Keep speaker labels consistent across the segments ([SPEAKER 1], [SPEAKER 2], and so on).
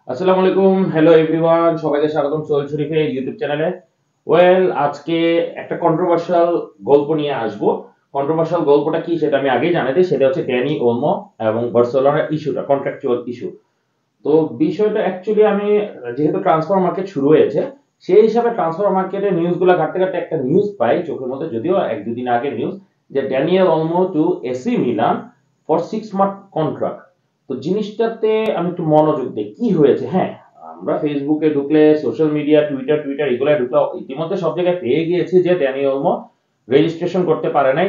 [SPEAKER 1] আসসালামু আলাইকুম, hello everyone, সবাইকে স্বাগতম সোহেল শরীফের ইউটিউব চ্যানেলে। আজকে একটা কন্ট্রোভার্সিয়াল গল্প নিয়ে আসবো। কন্ট্রোভার্সিয়াল গল্পটা কি সেটা আমি আগেই জানাই দিই, সেটা হচ্ছে ড্যানি ওলমো এবং বার্সেলোনার ইস্যুটা, কন্ট্রাকচুয়াল ইস্যু। তো বিষয়টা অ্যাকচুয়ালি আমি যেহেতু ট্রান্সফার মার্কেট শুরু হয়েছে, সেই হিসাবে ট্রান্সফার মার্কেটের নিউজগুলো ঘাটতে ঘাটতে একটা নিউজ পাই চোখের মধ্যে, যদিও এক দুদিন আগের নিউজ, যে Daniel Olmo to AC Milan for 6 month contract. তো জিনিসটাতে আমি একটু মনোযোগ দিই কি হয়েছে। হ্যাঁ, আমরা ফেসবুকে ঢুকলে, সোশ্যাল মিডিয়া, টুইটার টুইটার এগুলো ঢুকলে ইতিমধ্যে সব জায়গায় পেয়ে গিয়েছি যে ড্যানি অলমো রেজিস্ট্রেশন করতে পারে নাই।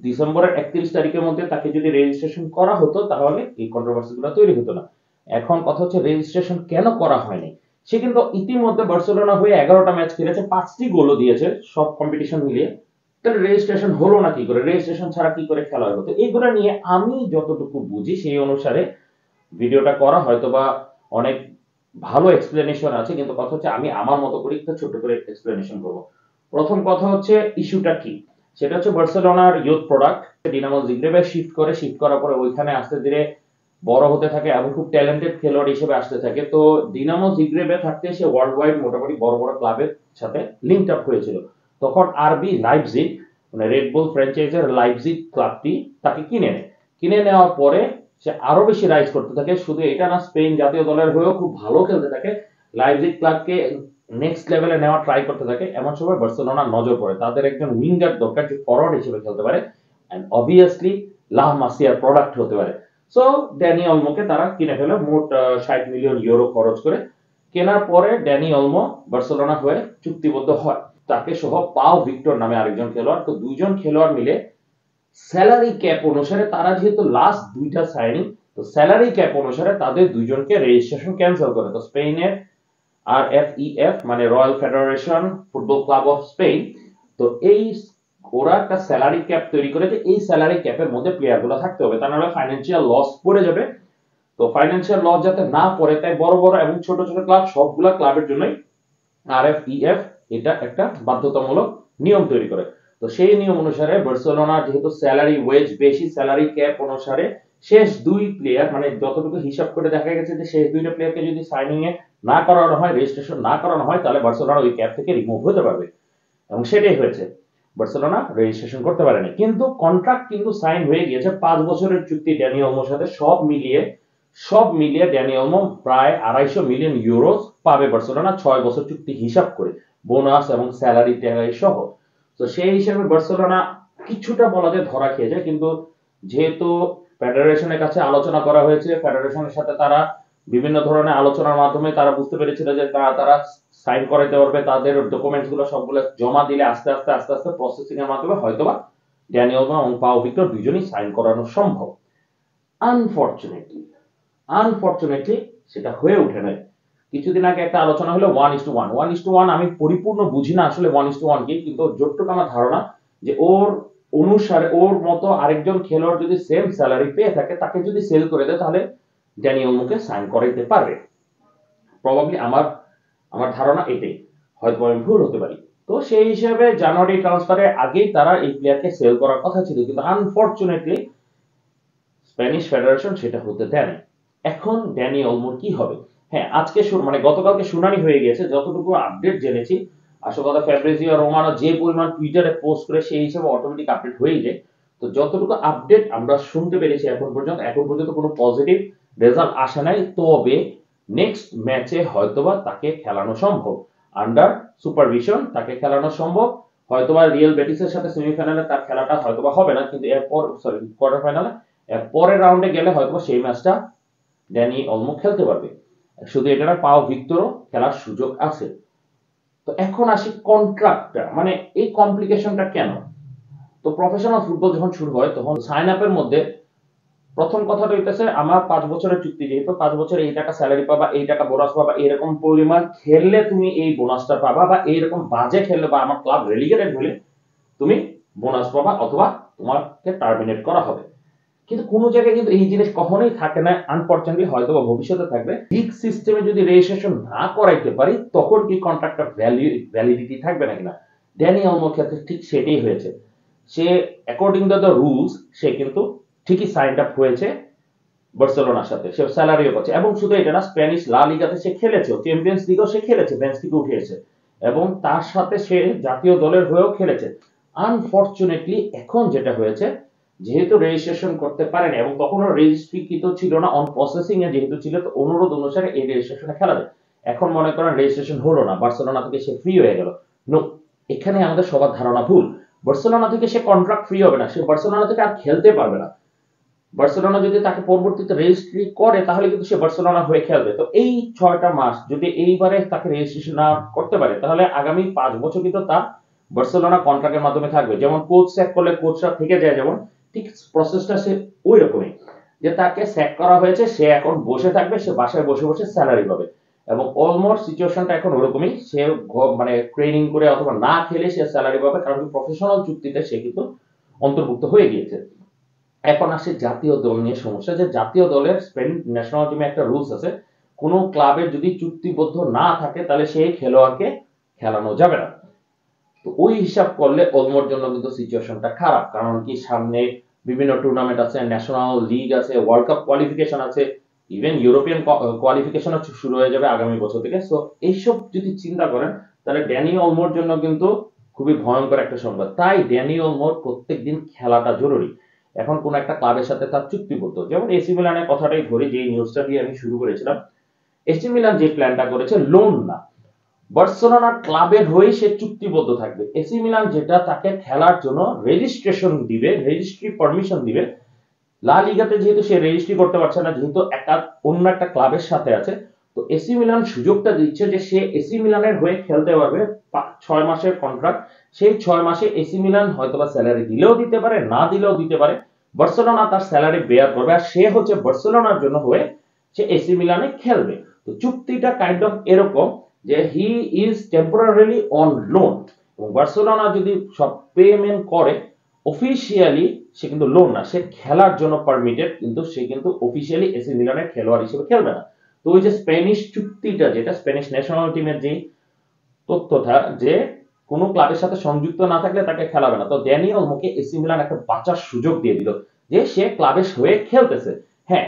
[SPEAKER 1] ডিসেম্বরের 31 তারিখের মধ্যে তাকে যদি রেজিস্ট্রেশন করা হতো তাহলে এই কন্ট্রোভার্সি গুলো তৈরি হতো না। এখন কথা হচ্ছে রেজিস্ট্রেশন কেন করা হয়নি। সে কিন্তু ইতিমধ্যে বার্সেলোনা হয়ে 11টা ম্যাচ খেলেছে, 5টি গোলও দিয়েছে সব কম্পিটিশন মিলিয়ে। তাহলে রেজিস্ট্রেশন হলো না কি করে, রেজিস্ট্রেশন ছাড়া কি করে খেলা হলো? তো এইগুলো নিয়ে আমি যতটুকু বুঝি সেই অনুসারে ভিডিওটা করা, হয়তো বা অনেক ভালো এক্সপ্লেনেশন আছে, কিন্তু কথা হচ্ছে আমি আমার মতো করে একটু ছোট করে এক্সপ্লেনেশন করব। প্রথম কথা হচ্ছে ইস্যুটা কি, সেটা হচ্ছে বার্সেলোনার ইউথ প্রোডাক্ট ডিনামো জিগ্রেবে শিফট করার পরে ওইখানে আস্তে ধীরে বড় হতে থাকে এবং খুব ট্যালেন্টেড খেলোয়াড় হিসেবে আসতে থাকে। তো ডিনামো জিগ্রেবে থাকতে সে ওয়ার্ল্ড ওয়াইড মোটামুটি বড় বড় ক্লাবের সাথে লিঙ্কড আপ হয়েছিল। তখন আরবি লাইপজিগ, মানে রেড বুল ফ্র্যাঞ্চাইজের লাইপজিগ ক্লাবটি তাকে কিনে নেয়। কিনে নেওয়ার পরে সে আরো বেশি রাইজ করতে থাকে। শুধু এটা না, স্পেন জাতীয় দলের হয়েও খুব ভালো খেলতে থাকে। লাইপজিগ ক্লাবকে নেক্সট লেভেলে নেওয়া ট্রাই করতে থাকে। এমন সময় বার্সেলোনার নজর পড়ে তাদের একজন উইঙ্গার দরকার যে ফরওয়ার্ড হিসেবে খেলতে পারে, এন্ড অবভিয়াসলি লা মাসিয়ার প্রোডাক্ট হতে পারে। সো ড্যানি অলমোকে তারা কিনে ফেলে মোট 60 মিলিয়ন ইউরো খরচ করে। কেনার পরে ড্যানি অলমো বার্সেলোনা হয়ে চুক্তিবদ্ধ হয়, তাকে সহ পাও ভিক্টর নামে আরেকজন খেলোয়াড়। তো দুইজন খেলোয়াড় মিলে স্যালারি ক্যাপ অনুসারে, তারা যেহেতু লাস্ট দুইটা সাইনিং, তো স্যালারি ক্যাপ অনুসারে তাদের দুইজনকে রেজিস্ট্রেশন ক্যান্সেল করে। তো স্পেনের RFEF মানে royal federation football club of Spain, তো এই ওরা একটা স্যালারি ক্যাপ তৈরি করে যে এই স্যালারি ক্যাপের মধ্যে প্লেয়ার গুলো থাকতে হবে, তা নাহলে ফাইন্যান্সিয়াল লস পড়ে যাবে। তো ফাইন্যান্সিয়াল লস যাতে না পড়ে, তাই বড় বড় এবং ছোট ছোট ক্লাব সবগুলা ক্লাবের জন্যই RFEF এটা একটা বাধ্যতামূলক নিয়ম তৈরি করে। তো সেই নিয়ম অনুসারে বার্সেলোনা যেহেতু স্যালারি ওয়েজ বেশি, স্যালারি ক্যাপ অনুসারে শেষ দুই প্লেয়ার, মানে যতটুকু হিসাব করে দেখা গেছে যে শেষ দুইটা প্লেয়ারকে যদি সাইনিং এ না করানো হয়, রেজিস্ট্রেশন না করানো হয়, তাহলে বার্সেলোনা ওই ক্যাপ থেকে রিমুভ হতে পারবে। এবং সেটাই হয়েছে, বার্সেলোনা রেজিস্ট্রেশন করতে পারেনি। কিন্তু কন্ট্রাক্ট কিন্তু সাইন হয়ে গিয়েছে, 5 বছরের চুক্তি ড্যানি অলমোর সাথে। সব মিলিয়ে ড্যানি অলমো প্রায় 250 মিলিয়ন ইউরো পাবে বার্সেলোনা 6 বছর চুক্তি হিসাব করে, বোনাস এবং স্যালারি ট্যালারি সহ। তো সেই হিসেবে বার্সেলোনা কিছুটা বলা যায় ধরা খেয়ে যায়। কিন্তু যেহেতু ফেডারেশনের কাছে আলোচনা করা হয়েছে, ফেডারেশনের সাথে তারা বিভিন্ন ধরনের আলোচনার মাধ্যমে তারা বুঝতে পেরেছিল যে তারা সাইন করাইতে পারবে, তাদের ডকুমেন্টস গুলো সবগুলো জমা দিলে আস্তে আস্তে আস্তে আস্তে প্রসেসিং এর মাধ্যমে হয়তোবা ড্যানিয়েল এবং পাও ভিক্টর দুজনই সাইন করানো সম্ভব। আনফরচুনেটলি আনফরচুনেটলি সেটা হয়ে ওঠে নাই। কিছুদিন আগে একটা আলোচনা হলো 1:1, 1:1 আমি পরিপূর্ণ বুঝি না আসলে 1:1 কি, কিন্তু যতটুকু আমার ধারণা যে ওর অনুসারে ওর মতো আরেকজন খেলোয়াড় যদি সেম স্যালারি পেয়ে থাকে, তাকে যদি সেল করে দেয়, তাহলে ড্যানিয়েল মুকে সাইন করাইতে পারবে। প্রবাবলি আমার আমার ধারণা এটাই, হয়তো আমি ভুল হতে পারি। তো সেই হিসাবে জানুয়ারি ট্রান্সফারের আগেই তারা এই প্লেয়ারকে সেল করার কথা ছিল, কিন্তু আনফরচুনেটলি স্প্যানিশ ফেডারেশন সেটা হতে দেয় না। এখন ড্যানি অলমোর কি হবে? হ্যাঁ, আজকে মানে গতকালকে শুনানি হয়ে গেছে, যতটুকু আপডেট জেনেছি। আসল কথা, ফ্যাব্রিজিও রোমানো যে পরিমাণ টুইটারে পোস্ট করে সেই হিসেবে অটোমেটিক আপডেট হয়ে যায়। তো যতটুকু আপডেট আমরা শুনতে পেরেছি এখন পর্যন্ত কোনো পজিটিভ রেজাল্ট আসে নাই। তবে নেক্সট ম্যাচে হয়তোবা তাকে খেলানো সম্ভব, আন্ডার সুপারভিশন তাকে খেলানো সম্ভব। হয়তোবা রিয়েল বেটিসের সাথে সেমিফাইনালে তার খেলাটা হয়তোবা হবে না, কিন্তু এরপর সরি কোয়ার্টার ফাইনালে পরের রাউন্ডে গেলে হয়তো সেই ম্যাচটা ড্যানি অলমো খেলতে পারবে। শুধু এটা না, পাও ভিক্টরও খেলার সুযোগ আছে। তো এখন আসি কন্ট্রাক্টটা, মানে এই কমপ্লিকেশনটা কেন। তো প্রফেশনাল ফুটবল যখন শুরু হয়, তখন সাইন আপের মধ্যে প্রথম কথাটা হইতেছে আমার 5 বছরের চুক্তি, যেহেতু 5 বছর এই টাকা স্যালারি পাবা, এই টাকা বোনাস পাবা, এরকম পরিমাণ খেললে তুমি এই বোনাসটা পাবা, বা এইরকম বাজে খেললে বা আমার ক্লাব রেলিগেটেড হলে তুমি বোনাস পাবা, অথবা তোমাকে টার্মিনেট করা হবে। কিন্তু কোন জায়গায় কিন্তু এই জিনিস কখনোই থাকে না। আনফরচুনেটলি হয়তো বা ভবিষ্যতে থাকবে। লিগ সিস্টেমে যদি রেজিস্ট্রেশন না করাইতে পারি, তখন কি কন্ট্রাক্টটা ভ্যালিডিটি থাকবে নাকি না। ড্যানি অলমোর ক্ষেত্রে ঠিক সেটাই হয়েছে। সে অ্যাকর্ডিং টু দ্য রুলস সে কিন্তু ঠিকই সাইন আপ হয়েছে বার্সেলোনার সাথে, সে স্যালারিও পাচ্ছে। এবং শুধু এটা না, স্প্যানিশ লা লিগাতে সে খেলেছে, চ্যাম্পিয়ন্স লিগও সে খেলেছে, বেঞ্চ থেকে উঠে এসে, এবং তার সাথে সে জাতীয় দলের হয়েও খেলেছে। আনফরচুনেটলি এখন যেটা হয়েছে, যেহেতু রেজিস্ট্রেশন করতে পারেনি এবং তখনও রেজিস্ট্রিকৃত ছিল না, অন প্রসেসিং এ যেহেতু ছিল, তো অনুরোধ অনুসারে এই রেজিস্ট্রেশনে খেলা যায়। এখন মনে করেন রেজিস্ট্রেশন হলো না, বার্সেলোনা থেকে সে ফ্রি হয়ে গেল। নো, এখানে আমাদের সবার ধারণা ভুল। বার্সেলোনা থেকে সে কন্ট্রাক্ট ফ্রি হবে না, সে বার্সেলোনা থেকে আর খেলতে পারবে না। বার্সেলোনা যদি তাকে পরবর্তীতে রেজিস্ট্রি করে তাহলে কিন্তু সে বার্সেলোনা হয়ে খেলবে। তো এই 6টা মাস যদি এইবারে তাকে রেজিস্ট্রেশন না করতে পারে, তাহলে আগামী 5 বছর কিন্তু তার বার্সেলোনা কন্ট্রাক্টের মাধ্যমে থাকবে। যেমন কোচ স্যাক করলে কোচরা থেকে যায়, যেমন ঠিক প্রসেসটা সে ওই রকমই, যে তাকে স্যাক করা হয়েছে, সে এখন বসে থাকবে, সে বাসায় বসে বসে স্যালারি পাবে। এবং অলমোস্ট সিচুয়েশনটা এখন ওরকমই, সে মানে ট্রেনিং করে অথবা না খেলে সে স্যালারি পাবে, কারণ প্রফেশনাল চুক্তিতে সে কিন্তু অন্তর্ভুক্ত হয়ে গিয়েছে। এখন আসে জাতীয় দল নিয়ে সমস্যা, যে জাতীয় দলের স্পেন ন্যাশনাল টিমে একটা রুলস আছে, কোন ক্লাবের যদি চুক্তিবদ্ধ না থাকে তাহলে সেই খেলোয়াড়কে খেলানো যাবে না। তো ওই হিসাব করলে ওলমোর জন্য কিন্তু সিচুয়েশনটা খারাপ, কারণ কি সামনে বিভিন্ন টুর্নামেন্ট আছে, ন্যাশনাল লিগ আছে, ওয়ার্ল্ড কাপ কোয়ালিফিকেশন আছে, ইভেন ইউরোপিয়ান কোয়ালিফিকেশন শুরু হয়ে যাবে আগামী বছর থেকে। সো এইসব যদি চিন্তা করেন, তাহলে ড্যানি ওলমোর জন্য কিন্তু খুবই ভয়ঙ্কর একটা সংবাদ। তাই ড্যানি ওলমোর প্রত্যেকদিন খেলাটা জরুরি। এখন কোন একটা ক্লাবের সাথে তার চুক্তিবদ্ধ, যেমন এসি মিলানের কথাটাই ধরি, যে নিউজটা দিয়ে আমি শুরু করেছিলাম। এসি মিলান যে প্ল্যানটা করেছে, লোন না, বার্সেলোনা ক্লাবের হয়ে সে চুক্তিবদ্ধ থাকবে। এসি মিলান যেটা তাকে খেলার জন্য রেজিস্ট্রেশন দিবে, রেজিস্ট্রি পারমিশন দিবে। লা লিগাতে যেহেতু সে রেজিস্ট্রি করতে পারছে না, যেহেতু অন্য একটা ক্লাবের সাথে আছে, তো এসি মিলান সুযোগটা দিচ্ছে যে সে এসি মিলানের হয়ে খেলতে পারবে। 6 মাসের কন্ট্রাক্ট, সেই 6 মাসে এসি মিলান হয়তোবা স্যালারি দিলেও দিতে পারে, না দিলেও দিতে পারে, বার্সেলোনা তার স্যালারি বেয়ার করবে, আর সে হচ্ছে বার্সেলোনার জন্য হয়ে সে এসি মিলানে খেলবে। তো চুক্তিটা কাইন্ড অফ এরকম, যে he is temporarily on loan, এবং বার্সেলোনা যদি সব পেমেন্ট করে, অফিসিয়ালি সে কিন্তু লোন না, সে খেলার জন্য পারমিটেড, কিন্তু সে কিন্তু অফিসিয়ালি এসি মিলানের খেলোয়াড় হিসেবে খেলবে না। তো ওই যে স্প্যানিশ চুক্তিটা, যেটা স্প্যানিশ ন্যাশনাল টিমের যে তথ্যটা, যে কোন ক্লাবের সাথে সংযুক্ত না থাকলে তাকে খেলাবে না, তো ড্যানি ওলমোকে এসি মিলান একটা বাঁচার সুযোগ দিয়ে দিল, যে সে ক্লাবের হয়ে খেলতেছে। হ্যাঁ,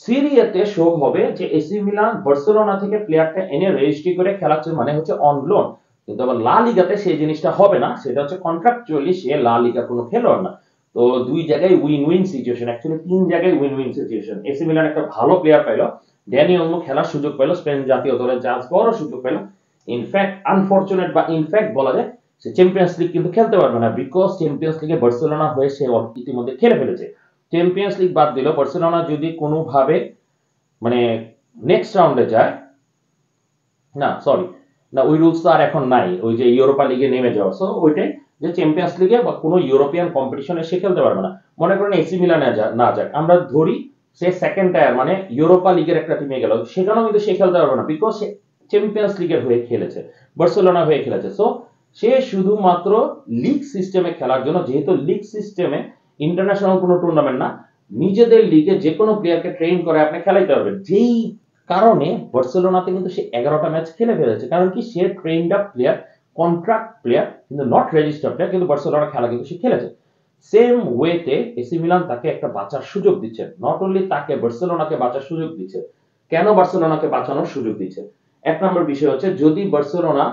[SPEAKER 1] সিরিয়াতে শো হবে যে এসি মিলান বার্সেলোনা থেকে প্লেয়ারটা এনে রেজিস্ট্রি করে খেলাচ্ছে, মানে হচ্ছে অন লোন। কিন্তু আবার লা লিগাতে সেই জিনিসটা হবে না, সেটা হচ্ছে কন্ট্রাকচুয়ালি সে লা লিগা কোনো খেলোয়াড় না। তো দুই জায়গায় উইন উইন সিচুয়েশন, অ্যাকচুয়ালি 3 জায়গায় win win situation. AC Milan একটা ভালো প্লেয়ার পাইলো, ড্যানি ওলমো খেলার সুযোগ পাইলো, স্পেন জাতীয় দলের চান্স পাওয়ারও সুযোগ পাইলো। ইনফ্যাক্ট আনফরচুনেট বা ইনফ্যাক্ট বলা যায়, সে চ্যাম্পিয়ন্স লিগ কিন্তু খেলতে পারবে না, বিকজ চ্যাম্পিয়ন্স লিগে বার্সেলোনা হয়ে সে ইতিমধ্যে খেলে ফেলেছে। চ্যাম্পিয়ন্স লিগ বাদ দিল, বার্সেলোনা যদি কোনোভাবে মানে নেক্সট রাউন্ডে যায়, না সরি, না ওই রুলস তো আর এখন নাই, ওই যে ইউরোপা লিগে নেমে যাওয়া, সো ওইটাই, যে চ্যাম্পিয়ন্স লিগে বা কোনো ইউরোপিয়ান কম্পিটিশনে সে খেলতে পারবে না। মনে করেন এসি মিলানে না যাক, আমরা ধরি সে সেকেন্ড টায়ার মানে ইউরোপা লিগের একটা টিমে গেল, সেখানেও কিন্তু সে খেলতে পারবে না, বিকজ সে চ্যাম্পিয়ন্স লিগের হয়ে খেলেছে, বার্সেলোনা হয়ে খেলেছে। সো সে শুধুমাত্র লিগ সিস্টেমে খেলার জন্য, যেহেতু লিগ সিস্টেমে ইন্টারন্যাশনাল কোনো টুর্নামেন্ট না, নিজেদের লিগে যে কোনো প্লেয়ারকে ট্রেন করে আপনি খেলাইতে পারবেন। যেই কারণে বার্সেলোনাতে কিন্তু সে 11টা ম্যাচ খেলে ফেলেছে, কারণ কি সে trained up player, contract player, কিন্তু নট রেজিস্টার্ড প্লেয়ার, কিন্তু বার্সেলোনা খেলা কিন্তু সে খেলেছে। সেম ওয়েতে এসি মিলান তাকে একটা বাঁচার সুযোগ দিচ্ছে, নট অনলি তাকে, বার্সেলোনাকে বাঁচার সুযোগ দিচ্ছে। কেন বার্সেলোনাকে বাঁচানোর সুযোগ দিচ্ছে? এক নম্বর বিষয় হচ্ছে, যদি বার্সেলোনা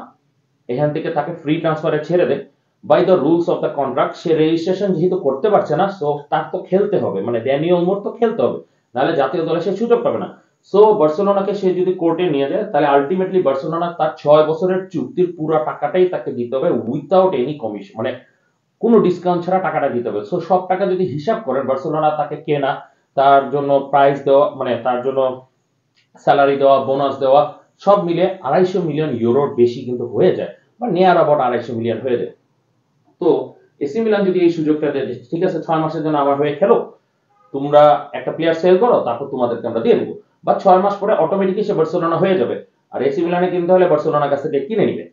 [SPEAKER 1] এখান থেকে তাকে ফ্রি ট্রান্সফারে ছেড়ে দেয়, by the rules of the contract সে রেজিস্ট্রেশন যেহেতু করতে পারছে না, সো তার তো খেলতে হবে, মানে ড্যানি ওলমোর তো খেলতে হবে, নাহলে জাতীয় দলে সে সুযোগ পাবে না। সো বার্সেলোনাকে সে যদি কোর্টে নিয়ে যায়, তাহলে আলটিমেটলি বার্সেলোনা তার 6 বছরের চুক্তির পুরো টাকাটাই তাকে দিতে হবে, উইথাউট এনি কমিশন, মানে কোনো ডিসকাউন্ট ছাড়া টাকাটা দিতে হবে। সো সব টাকা যদি হিসাব করেন, বার্সেলোনা তাকে কেনা, তার জন্য প্রাইস দেওয়া, মানে তার জন্য স্যালারি দেওয়া, বোনাস দেওয়া, সব মিলে 250 মিলিয়ন ইউরোর বেশি কিন্তু হয়ে যায়, বা নিয়ার অ্যাবাউট 250 মিলিয়ন হয়ে যায়। তো এসি মিলান যদি এই সুযোগটা দেয়, ঠিক আছে 6 মাসের জন্য আমার হয়ে খেলো, তোমরা একটা প্লেয়ার সেল করো, তারপর তোমাদেরকে আমরা দিয়ে দেবো, বা 6 মাস পরে অটোমেটিকলি সে বার্সেলোনা হয়ে যাবে, আর এসি মিলানে কিনতে হলে বার্সেলোনার কাছ থেকে কিনে নিবে।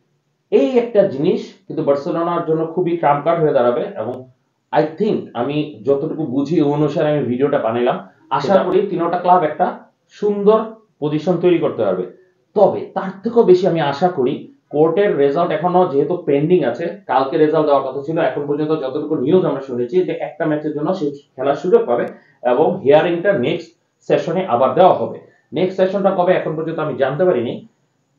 [SPEAKER 1] এই একটা জিনিস কিন্তু বার্সেলোনার জন্য খুবই ট্রাম্প কার্ড হয়ে দাঁড়াবে। এবং আই থিঙ্ক, আমি যতটুকু বুঝি অনুসারে আমি ভিডিওটা বানাইলাম, আশা করি তিনটা ক্লাব একটা সুন্দর পজিশন তৈরি করতে পারবে। তবে তার থেকেও বেশি আমি আশা করি, কোর্টের রেজাল্ট এখনো যেহেতু পেন্ডিং আছে, কালকে রেজাল্ট দেওয়ার কথা ছিল, এখন পর্যন্ত যতটুকু নিউজ আমরা শুনেছি যে একটা ম্যাচের জন্য সে খেলার সুযোগ পাবে, এবং হিয়ারিংটা নেক্সট সেশনে আবার দেওয়া হবে। নেক্সট সেশনটা কবে এখন পর্যন্ত আমি জানতে পারিনি,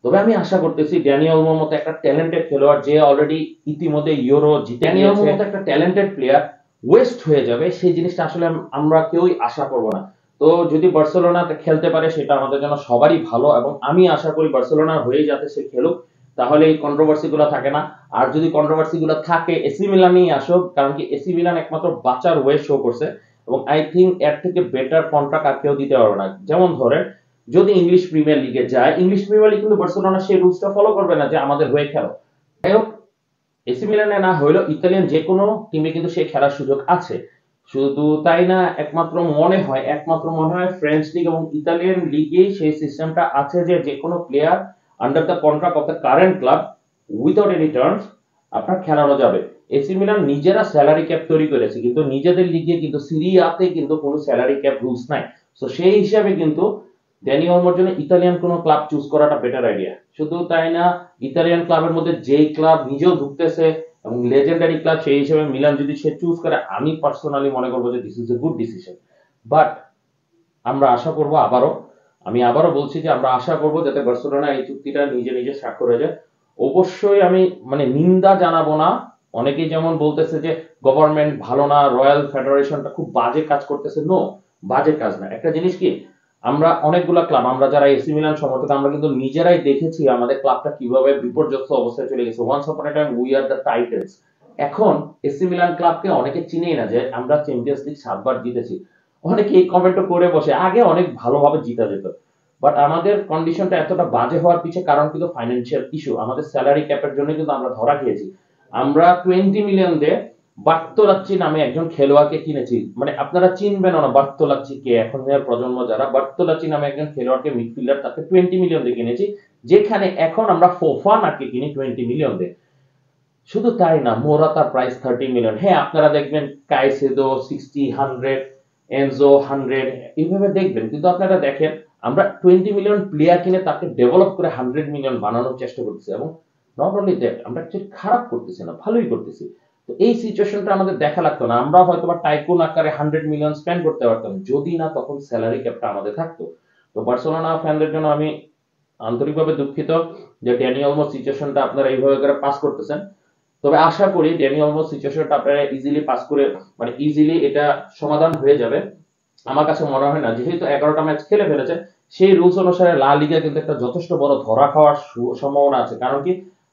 [SPEAKER 1] তবে আমি আশা করতেছি ড্যানি ওলমোর মতো একটা ট্যালেন্টেড খেলোয়াড়, যে অলরেডি ইতিমধ্যে ইউরো জিতে ড্যানি ওলমোর মতো একটা ট্যালেন্টেড প্লেয়ার ওয়েস্ট হয়ে যাবে, সেই জিনিসটা আসলে আমরা কেউই আশা করব না। তো যদি বার্সেলোনা খেলতে পারে সেটা আমাদের জন্য সবারই ভালো, এবং আমি আশা করি বার্সেলোনার হয়ে যাতে সে খেলুক, তাহলে এই কন্ট্রোভার্সি গুলো থাকে না। আর যদি কন্ট্রোভার্সি গুলো থাকে এসি মিলানেই আসুক, কারণ কি এসি মিলান একমাত্র বাঁচার ওয়ে শো করছে, এবং আই থিঙ্ক এর থেকে বেটার কন্ট্রাক্ট আর কেউ দিতে পারবে না। যেমন ধরেন যদি ইংলিশ প্রিমিয়ার লিগে যায়, ইংলিশ প্রিমিয়ার লিগ কিন্তু বার্সেলোনা সেই রুলসটা ফলো করবে না যে আমাদের হয়ে খেলো। যাই হোক, এসি মিলানে না হইলেও ইতালিয়ান যে কোনো টিমে কিন্তু সে খেলার সুযোগ আছে। শুধু তাই না, একমাত্র মনে হয় ফ্রেঞ্চ লিগ এবং ইতালিয়ান লিগেই সেই সিস্টেমটা আছে যে যে কোনো player under the contract of the current club without any terms আপনার খেলানো যাবে। এসি মিলান নিজেরা স্যালারি ক্যাপ তৈরি করেছে, কিন্তু নিজেদের লিগে কিন্তু সিরিয়াতে কিন্তু কোনো স্যালারি ক্যাপ রুলস নাই। তো সেই হিসাবে কিন্তু ড্যানি ওলমোর জন্য ইতালিয়ান কোনো ক্লাব চুজ করাটা বেটার আইডিয়া। শুধু তাই না, ইতালিয়ান ক্লাবের মধ্যে যেই ক্লাব নিজেও ঢুকতেছে এবং লেজেন্ডারি ক্লাব, সেই হিসেবে মিলান যদি সে চুজ করে, আমি পার্সোনালি মনে করবো যে this is a good decision. But আমরা আশা করব আমি আবারও বলছি যে আমরা আশা করব যাতে বার্সেলোনা এই চুক্তিটা নিজে নিজে স্বাক্ষর হয়ে যায়। অবশ্যই আমি মানে নিন্দা জানাবো না। অনেকেই যেমন বলতেছে যে গভর্নমেন্ট ভালো না, রয়্যাল ফেডারেশনটা খুব বাজে কাজ করতেছে। নো, বাজে কাজ না। একটা জিনিস কি, আমরা অনেকগুলা ক্লাব, আমরা যারা এসি মিলান সমর্থক, আমরা কিন্তু নিজেরাই দেখেছি আমাদের ক্লাবটা কিভাবে বিপর্যস্ত অবস্থায় চলে গেছে। Once upon a time we are the titles. এখন এসি মিলান ক্লাবকে অনেকে চিনেই না যে আমরা চ্যাম্পিয়ন্স লিগ 7 বার জিতেছি। অনেকে এই কমেন্টও করে বসে, আগে অনেক ভালোভাবে জিতা যেত। বাট আমাদের কন্ডিশনটা এতটা বাজে হওয়ার পিছনে কারণ কিন্তু ফাইন্যান্সিয়াল ইস্যু। আমাদের স্যালারি ক্যাপের জন্য কিন্তু আমরা ধরা খেয়েছি। আমরা 20 মিলিয়ন দিয়ে বার্তোলাচ্চি নামে একজন খেলোয়াড়কে কিনেছি। মানে আপনারা চিনবেন না বার্তোলাচ্চি কে, এখন প্রজন্ম যারা, বার্তোলাচ্চি নামে একজন খেলোয়াড়কে মিডফিল্ডার, তাকে 20 মিলিয়ন দিয়ে কিনেছি, যেখানে এখন আমরা ফোফানাকে কিনি 20 মিলিয়ন দিয়ে। শুধু তাই না, মোরাতার প্রাইস 30 মিলিয়ন। হ্যাঁ, আপনারা দেখবেন কাইসেদো 60, 100, এনজো 100, এইভাবে দেখবেন, কিন্তু আপনারা দেখেন আমরা 20 মিলিয়ন প্লেয়ার কিনে তাকে ডেভেলপ করে 100 মিলিয়ন বানানোর চেষ্টা করতেছি, এবং নট অনলি দ্যাট, আমরা অ্যাকচুয়ালি খারাপ করতেছি না, ভালোই করতেছি। তো এই সিচুয়েশনটা আমাদের দেখা লাগতো না। আমরা হয়তো বা টাইকুন আকারে 100 মিলিয়ন স্পেন্ড করতে পারতাম যদি না তখন স্যালারি ক্যাপটা আমাদের থাকতো। তো বার্সেলোনা ফ্যানদের জন্য আমি আন্তরিকভাবে দুঃখিত যে ড্যানি ওলমো সিচুয়েশনটা আপনারা এইভাবে করে পাস করতেছেন। তবে আশা করি ড্যানি ওলমো সিচুয়েশনটা আপনারা ইজিলি পাস করে, মানে ইজিলি এটা সমাধান হয়ে যাবে। আমার কাছে মনে হয় না, যেহেতু 11টা ম্যাচ খেলে ফেলেছে, সেই রুলস অনুসারে লা লিগা কিন্তু একটা যথেষ্ট বড় ধরা খাওয়ার সম্ভাবনা আছে। কারণ কি,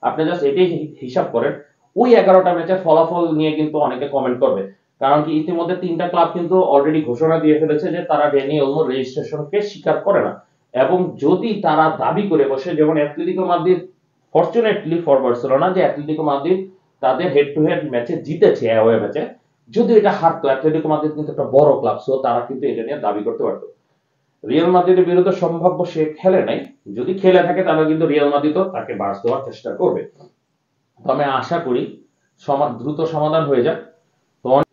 [SPEAKER 1] আপনি জাস্ট এটাই হিসাব করেন, ওই 11টা ম্যাচের ফলাফল নিয়ে কিন্তু অনেকে কমেন্ট করবে। কারণ কি, ইতিমধ্যে 3টা ক্লাব কিন্তু অলরেডি ঘোষণা দিয়ে ফেলেছে যে তারা ড্যানি ওলমোর রেজিস্ট্রেশনকে স্বীকার করে না। এবং যদি তারা দাবি করে বসে, যেমন Atletico Madrid, fortunately for Barcelona, যে অ্যাটলেটিকো মাদ্রিদ তাদের হেড টু হেড ম্যাচে জিতেছে, অ্যাওয়ে ম্যাচে, যদি এটা হারতো, অ্যাটলেটিকো মাদ্রিদ কিন্তু একটা বড় ক্লাব, সো তারা কিন্তু এটা নিয়ে দাবি করতে পারতো। রিয়াল মাদ্রিদের বিরুদ্ধে সম্ভাব্য সে খেলে নাই, যদি খেলে থাকে তাহলে কিন্তু রিয়াল মাদ্রিদও তাকে বাস দেওয়ার চেষ্টা করবে। তো আমি আশা করি দ্রুত সমাধান হয়ে যাক।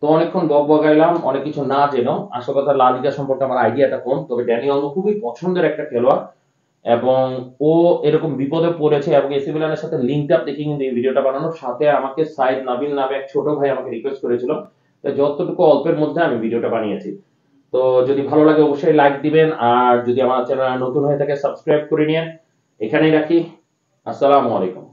[SPEAKER 1] তো অনেকক্ষণ বকবকাইলাম অনেক কিছু না জেনেও। আসল কথা, লা লিগা সম্পর্কে আমার আইডিয়াটা কম, তবে ড্যানি ওলমো খুবই পছন্দের একটা খেলোয়াড়, এবং ও এরকম বিপদে পড়েছে, এবং এসি মিলানের সাথে লিঙ্ক আপ দেখে কিন্তু এই ভিডিওটা বানানোর সাথে আমাকে সাইদ নাবিল নামে এক ছোট ভাই আমাকে রিকোয়েস্ট করেছিল, তো যতটুকু অল্পের মধ্যে আমি ভিডিওটা বানিয়েছি। তো যদি ভালো লাগে অবশ্যই লাইক দিবেন, আর যদি আমার চ্যানেল নতুন হয়ে থাকে সাবস্ক্রাইব করে নিন। এখানেই রাখি। আসসালামু আলাইকুম।